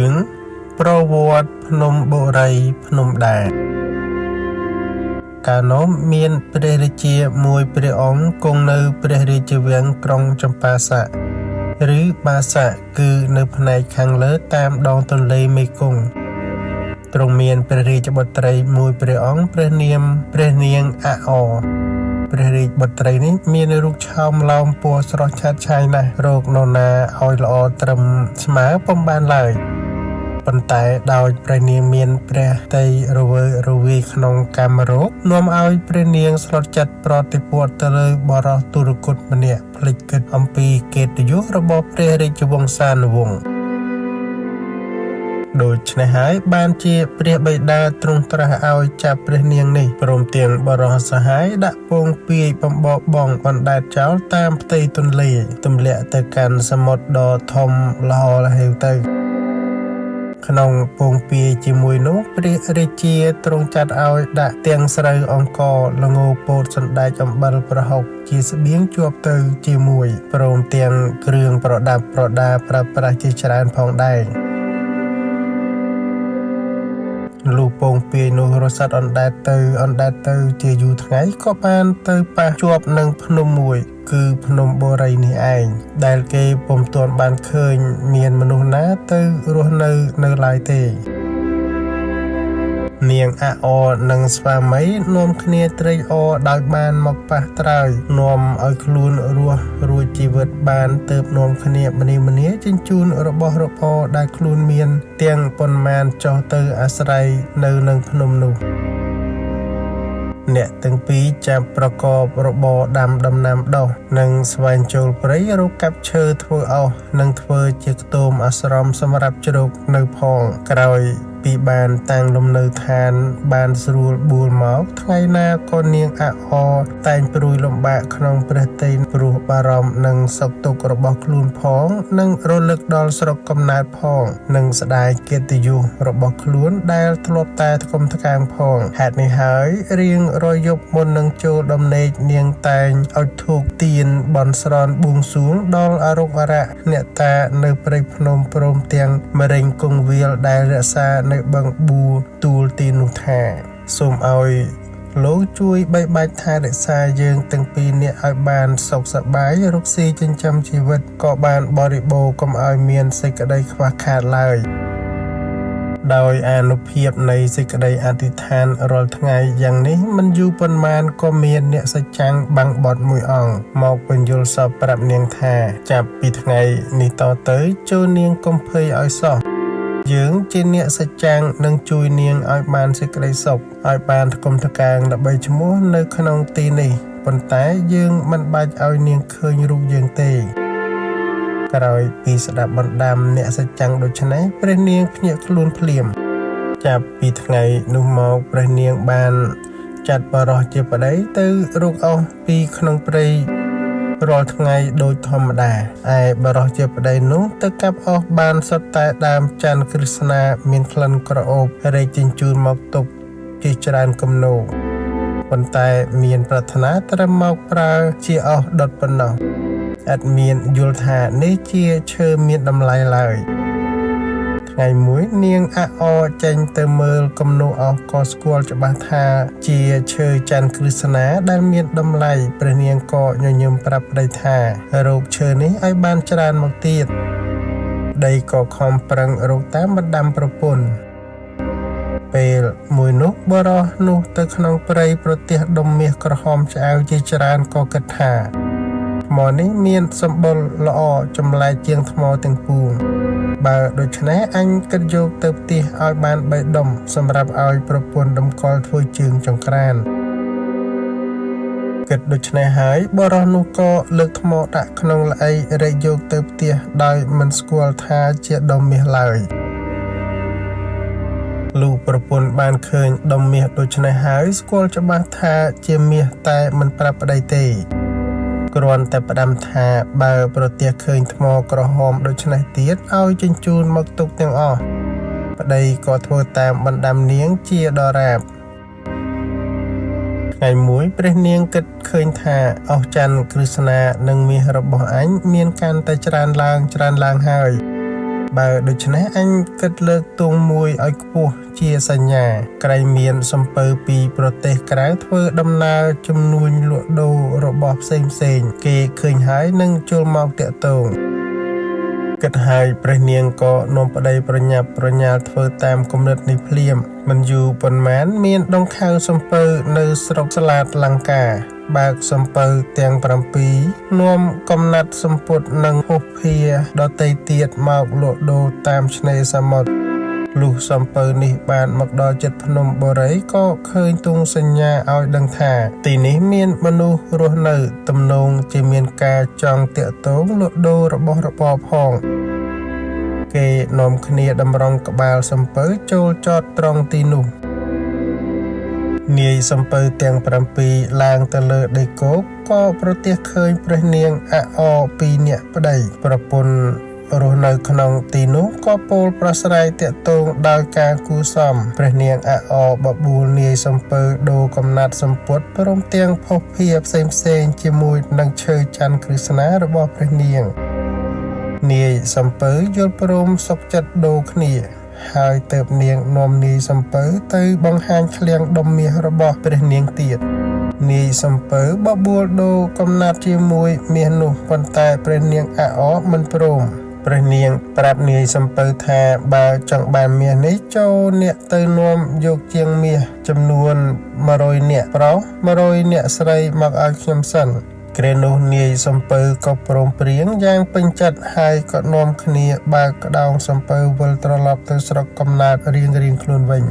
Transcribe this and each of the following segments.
រឿងប្រវត្តិភ្នំបូរីភ្នំដាកាលនោះមានព្រះរាជាមួយព្រះអង្គគង់នៅព្រះរាជវាំងក្រុងចម្ប៉ាស័កឬបាសាក់គឺនៅផ្នែកខាងលើតាមដងទន្លេមេគង្គទ្រង់មានព្រះរាជបុត្រីមួយព្រះអង្គព្រះនាងអអព្រះរាជបុត្រីនេះមានរូបឆោមឡោមពណ៌ស្រស់ឆើតឆាយណាស់រកនរណាឲ្យល្អត្រឹមស្មើពុំបានឡើយប៉ុន្តែដោយព្រះនាងមានព្រះតីរវើរវាយក្នុងកាមរោគនាំឲ្យព្រះនាងស្លុតចិត្តប្រតិព័ទ្ធទៅលើបរិសុទ្ធទុរគតម្នាក់ភ្លេចគិតអំពីកិត្តិយសរបស់ព្រះរាជវង្សានុវង្សដូច្នេះហើយបានជាព្រះបិតាទ្រង់ត្រាស់ឲ្យចាប់ព្រះនាងនេះព្រមទាំងបរិសុទ្ធសហាយដាក់ពងពាយបំបោបងបណ្ដែតចោលតាមផ្ទៃទន្លេទម្លាក់ទៅកាន់សមុទ្រដ៏ធំល្ហល្ហេវទៅក្នុងពងពាយជាមួយនោះព្រះរាជាទ្រង់ចាត់ឲ្យដាក់ទាំងស្រូវអង្ករល្ងពោតសណ្ដែកអំបិលប្រហុកជាស្បៀងជាប់ទៅជាមួយព្រមទាំងគ្រឿងប្រដាប់ប្រដាប្រើប្រាស់ជាច្រើនផងដែរលុះពងពាយនោះរសាត់អណ្ដែតទៅជាយូរថ្ងៃក៏បានទៅប៉ះជាប់នឹងភ្នំមួយគឺភ្នំបូរីនេះឯងដែលគេពុំទាន់បានឃើញមានមនុស្សណាទៅរស់នៅឡើយទេនាងអអនិងស្វាមីនាំគ្នាត្រេកអរដោយបានមកប៉ះត្រើយនាំឲ្យខ្លួនរស់រួចជីវិតបានទៅនាំគ្នាម្នាចិញ្ជូនរបស់របរដែលខ្លួនមានទាំងប៉ុន្មានចុះទៅអាស្រ័យនៅនឹងភ្នំនោះអ្នកទាំងពីរចាប់ប្រកបរបរដាំដំណាំដុះនិងស្វែងចូលព្រៃរកកាប់ឈើធ្វើអុសនិងធ្វើជាខ្ទមអាស្រមសម្រាប់ជ្រកនៅផងក្រោយពីបានតាំងលំនៅឋានបានស្រួលបួលមកថ្ងៃណាក៏នាងអអតែងព្រួយលំបាកក្នុងព្រះទ័យព្រោះបារម្ភនឹងសុខទុក្ខរបស់ខ្លួនផងនិងរលឹកដល់ស្រុកកំណើតផងនិងស្ដាយកិត្តិយសរបស់ខ្លួនដែលធ្លាប់តែថ្កុំថ្កើងផងហេតុនេះហើយរៀងរយប់មុននឹងចូលដំណេកនាងតែងឲ្យធូបទៀនបន់ស្រន់បួងសួងដល់អរុគអរៈអ្នកតានៅព្រៃភ្នំព្រមទាំងមរេងគង្វាលដែលរក្សានៅបឹងបួទូលទីនោះថាសូមឲ្យលោកជួយបីបាច់ថែរក្សាយើងទាំងពីរនាក់ឲ្យបានសុខសប្បាយរកស៊ីចិញ្ចឹមជីវិតក៏បានបរិបូរណ៍កុំឲ្យមានសេចក្តីខ្វះខាតឡើយដោយអានុភាពនៃសេចក្តីអធិដ្ឋានរាល់ថ្ងៃយ៉ាងនេះមិនយូរប៉ុន្មានក៏មានអ្នកសច្ចាំងបាំងបត់មួយអង្គមកបញ្យល់សពប្រាប់នាងថាចាប់ពីថ្ងៃនេះតទៅចូលនាងកុំភ័យឲ្យសោះយើងជាអ្នកសច្ចាំងនឹងជួយនាងឲ្យបានសេចក្តីសុខឲ្យបានថ្កុំថ្កើងដើម្បីឈ្មោះនៅក្នុងទីនេះប៉ុន្តែយើងមិនបាច់ឲ្យនាងឃើញរូបយើងទេក្រោយពីស្ដាប់បណ្ដាំអ្នកសច្ចាំងដូច្នេះព្រះនាងភ្ញាក់ខ្លួនភ្លាមចាប់ពីថ្ងៃនោះមកព្រះនាងបានចាត់បរិសុទ្ធជាប្តីទៅរកអស់ពីក្នុងព្រៃរាល់ថ្ងៃដូចធម្មតាឯបរិសុទ្ធជាប្តីនោះទៅកាប់អស់បានសុទ្ធតែដើមច័ន្ទក្រស្នាមានក្លិនក្រអូបរែកជញ្ជូនមកទុកជាច្រើនគំនោប៉ុន្តែមានប្រាថ្នាត្រឹមមកប្រើជាអស់ដុតប៉ុណ្ណោះអត់មានយល់ថានេះជាឈើមានតម្លៃឡើយថ្ងៃមួយនាងអអចេញទៅមើលគំនូអស់ក៏ស្គាល់ច្បាស់ថាជាឈើច័ន្ទក្រស្នាដែលមានតម្លៃព្រះនាងក៏ញញឹមប្រាប់ប្តីថារោគឈើនេះឲ្យបានច្រើនមកទៀតដីក៏ខំប្រឹងរកតាមបណ្ដាំប្រពន្ធពេលមួយនោះបរិសុទ្ធនោះទៅក្នុងព្រៃប្រទះដុំមាសក្រហមឆ្អៅជាច្រើនក៏គិតថាថ្មនេះមានសម្បុរល្អចម្លែកជាងថ្មទាំងពួងបើដូច្នេះអញគិតយកទៅផ្ទះឲ្យបាន3ដុំសម្រាប់ឲ្យប្រពន្ធតម្កល់ធ្វើជើងចង្ក្រានគិតដូច្នេះហើយបរិសុទ្ធនោះក៏លើកថ្មដាក់ក្នុងល្អីរែកយកទៅផ្ទះដោយមិនស្គាល់ថាជាដុំមាសឡើយលុះប្រពន្ធបានឃើញដុំមាសដូច្នេះហើយស្គាល់ច្បាស់ថាជាមាសតែមិនប្រាប់ប្តីទេគ្រាន់តែផ្ដាំថាបើប្រទះឃើញថ្មក្រហមដូច្នេះទៀតឲ្យជញ្ជូនមកទុកទាំងអស់ប្តីក៏ធ្វើតាមបណ្ដាំនាងជាដរាបថ្ងៃមួយព្រះនាងគិតឃើញថាអស់ច័ន្ទក្រស្នានិងមាសរបស់អញមានកាន់តែច្រើនឡើងហើយ បើដូច្នេះអញគិតលើកទងមួយឲ្យខ្ពស់ជាសញ្ញាក្រៃមានសំពៅពីប្រទេសក្រៅធ្វើដំណើរជំនួញលក់ដូររបស់ផ្សេងគេឃើញហើយនឹងចូលមកតាក់ទងគិតហើយព្រះនាងក៏នាំប្តីប្រញាប់ប្រញាល់ធ្វើតាមគំនិតនេះភ្លាមមិនយូរប៉ុន្មានមានដង្ខៅសំពៅនៅស្រុកស្លាតលង្កាបើកសំពៅទាំង7នាំកំណាត់សម្ពុតនិងហុភាដតីទៀតមកលក់ដូរតាមឆ្នេរសមុទ្រលុះសំពៅនេះបានមកដល់ជិតភ្នំបូរីក៏ឃើញទងសញ្ញាឲ្យដឹងថាទីនេះមានមនុស្សរស់នៅទំនងជាមានការចង់តាក់ទងលក់ដូររបស់របរផងគេនាំគ្នាតម្រង់ក្បាលសំពៅចូលចតត្រង់ទីនោះនាយសំពៅទាំង7ឡើងទៅលើដីគោកក៏ប្រទះឃើញព្រះនាងអអ2នាក់ប្តីប្រពន្ធរស់នៅក្នុងទីនោះក៏ពោលប្រស្រ័យតាក់ទងដោយការគូសមព្រះនាងអអបបួលនាយសំពៅដូរកំណាត់សម្ពុតព្រមទាំងផុសភាផ្សេងជាមួយនឹងឈើច័ន្ទក្រឹស្នារបស់ព្រះនាងនាយសំពៅយល់ព្រមសុខចិត្តដូរគ្នាហើយទៅនាងនាំនាយសំពៅទៅបង្ហាញឃ្លាំងដុំមាសរបស់ព្រះនាងទៀតនាយសំពៅបបួលដូរកំណាត់ជាមួយមាសនោះប៉ុន្តែព្រះនាងអអមិនព្រមព្រះនាងប្រាប់នាយសំពៅថាបើចង់បានមាសនេះចូលអ្នកទៅនាំយកជាងមាសចំនួន100នាក់ប្រុស100នាក់ស្រីមកឲ្យខ្ញុំសិនគ្រានោះនាយសំពៅក៏ព្រមព្រៀងយ៉ាងពេញចិត្តហើយក៏នាំគ្នាបើកក្តោងសំពៅវិលត្រឡប់ទៅស្រុកកំណើតរៀងខ្លួនវិញ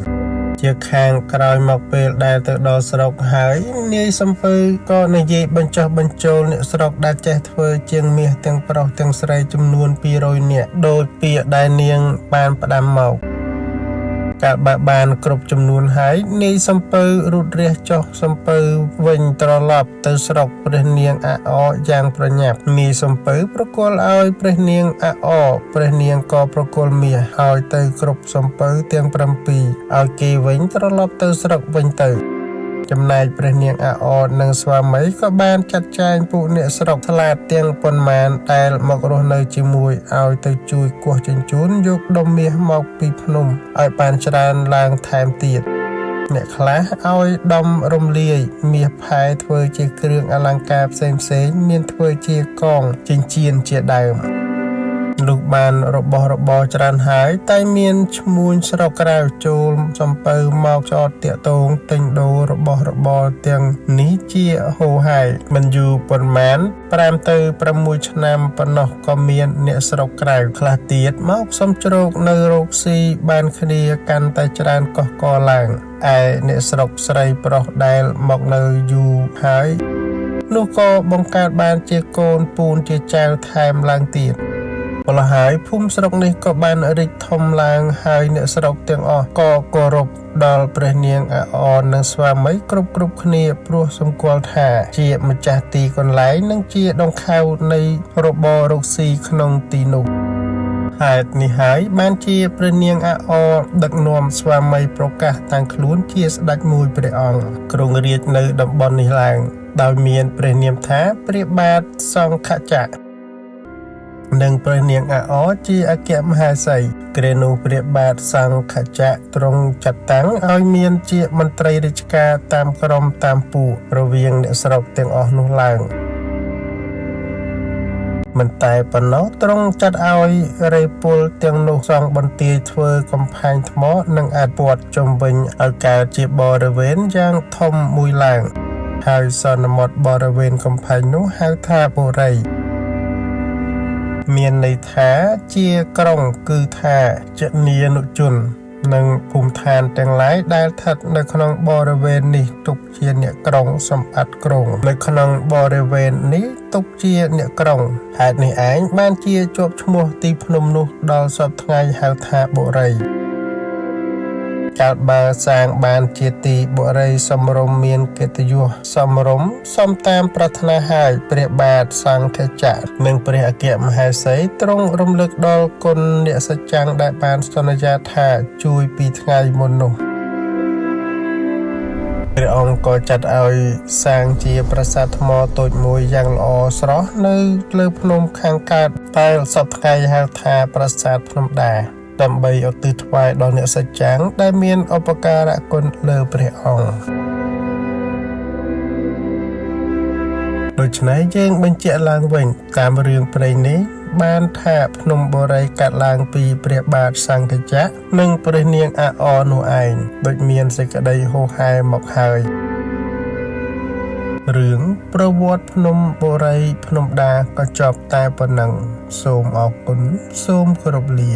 ជាខាងក្រោយមកពេលដែលទៅដល់ស្រុកហើយនាយសំពៅក៏និយាយបញ្ចុះបញ្ចូលអ្នកស្រុកដែលចេះធ្វើជាងមាសទាំងប្រុសទាំងស្រីចំនួន200នាក់ដោយពាក្យដែលនាងបានផ្ដាំមកកាលបើបានគ្រប់ចំនួនហើយនាយសំពៅរូតរះចុះសំពៅវិញត្រឡប់ទៅស្រុកព្រះនាងអអយ៉ាងប្រញាប់នាយសំពៅប្រគល់ឲ្យព្រះនាងអអព្រះនាងក៏ប្រគល់មាសឲ្យទៅគ្រប់សំពៅទាំង7ឲ្យគេវិញត្រឡប់ទៅស្រុកវិញទៅចំណែកព្រះនាងអអនិងស្វាមីក៏បានចាត់ចែងពួកអ្នកស្រុកថ្លាតទាំងប៉ុន្មានដែលមករស់នៅជាមួយឲ្យទៅជួយគោះជញ្ជូនយកដុំមាសមកពីភ្នំឲ្យបានច្រើនឡើងថែមទៀតអ្នកខ្លះឲ្យដុំរំលាយមាសផែធ្វើជាគ្រឿងអលង្ការផ្សេងមានធ្វើជាកងចិញ្ចៀនជាដើមលុះបានរបស់របរច្រើនហើយតែមានឈ្មួញស្រុកក្រៅចូលសំពៅមកចតតាក់ទងទិញដូររបស់របរទាំងនេះជាហូរហើយមិនយូរប៉ុន្មាន5ទៅ6ឆ្នាំប៉ុណ្ណោះក៏មានអ្នកស្រុកក្រៅខ្លះទៀតមកសុំជ្រោកនៅរោគស៊ីបានគ្នាកាន់តែច្រើនកុះកឡើងឯអ្នកស្រុកស្រីប្រុសដែលមកនៅយូរហើយនោះក៏បង្កើតបានជាកូនពូនជាចៅថែមឡើងទៀតម្ល៉េះហើយភូមិស្រុកនេះក៏បានរីកធំឡើងហើយអ្នកស្រុកទាំងអស់ក៏គោរពដល់ព្រះនាងអអនិងស្វាមីគ្រប់គ្នាព្រោះសម្គាល់ថាជាម្ចាស់ទីកន្លែងនិងជាដង្ខៅនៃរបររកស៊ីក្នុងទីនោះហេតុនេះហើយបានជាព្រះនាងអអដឹកនាំស្វាមីប្រកាសតាំងខ្លួនជាស្ដេចមួយព្រះអង្គគ្រងរាជនៅតំបន់នេះឡើងដោយមានព្រះនាមថាព្រះបាទសង្ឃចក្រនិងព្រះនាងអអជាអគ្គមហេសីគ្រានោះព្រះបាទសង្ឃចក្រទ្រង់ចាត់តាំងឲ្យមានជាមន្ត្រីរាជការតាមក្រុមតាមពួករវាងអ្នកស្រុកទាំងអស់នោះឡើងមិនតែប៉ុណ្ណោះទ្រង់ចាត់ឲ្យរេពលទាំងនោះសង់បន្ទាយធ្វើកំផែងថ្មនិងអាចព័ទ្ធជុំវិញឲ្យកើតជាបរិវេណយ៉ាងធំមួយឡើងហើយសន្មតបរិវេណកំផែងនោះហៅថាបុរីមានន័យថាជាក្រុងគឺថាជនីនុជននិងភូមិឋានទាំងឡាយដែលស្ថិតនៅក្នុងបរិវេណនេះទុកជាអ្នកក្រុងសម្បត្តិក្រុងនៅក្នុងបរិវេណនេះទុកជាអ្នកក្រុងហេតុនេះឯងបានជាជាប់ឈ្មោះទីភ្នំនោះដល់សពថ្ងៃហៅថាបុរីកាលបើសាងបានជាទីបុរីសំរុំមានកិត្តិយសសំរុំសំតាមប្រាថ្នាហើយព្រះបាទសង្ឃចក្រនិងព្រះអគ្គមហេសីទ្រង់រំលឹកដល់គុណអ្នកសច្ចាំងដែលបានសន្យាថាជួយពីថ្ងៃមុននោះ ព្រះអង្គក៏ចាត់ឲ្យសាងជាប្រាសាទថ្មតូចមួយយ៉ាងល្អស្រស់នៅលើភ្នំខាងកើតតែសពថ្ងៃហៅថាប្រាសាទភ្នំដាដើម្បីឧទ្ទិសថ្វាយដល់អ្នកសច្ចាំងដែលមានឧបការៈគុណលើព្រះអង្គដូច្នេះយើងបញ្ជាក់ឡើងវិញតាមរឿងព្រេងនេះបានថាភ្នំបូរីកាត់ឡើងពីព្រះបាទសង្ឃចក្រនិងព្រះនាងអាអនោះឯងដូចមានសេចក្តីហូរហែមកហើយរឿងប្រវត្តិភ្នំបូរីភ្នំដាក៏ចប់តែប៉ុណ្ណឹងសូមអរគុណសូមគោរពលា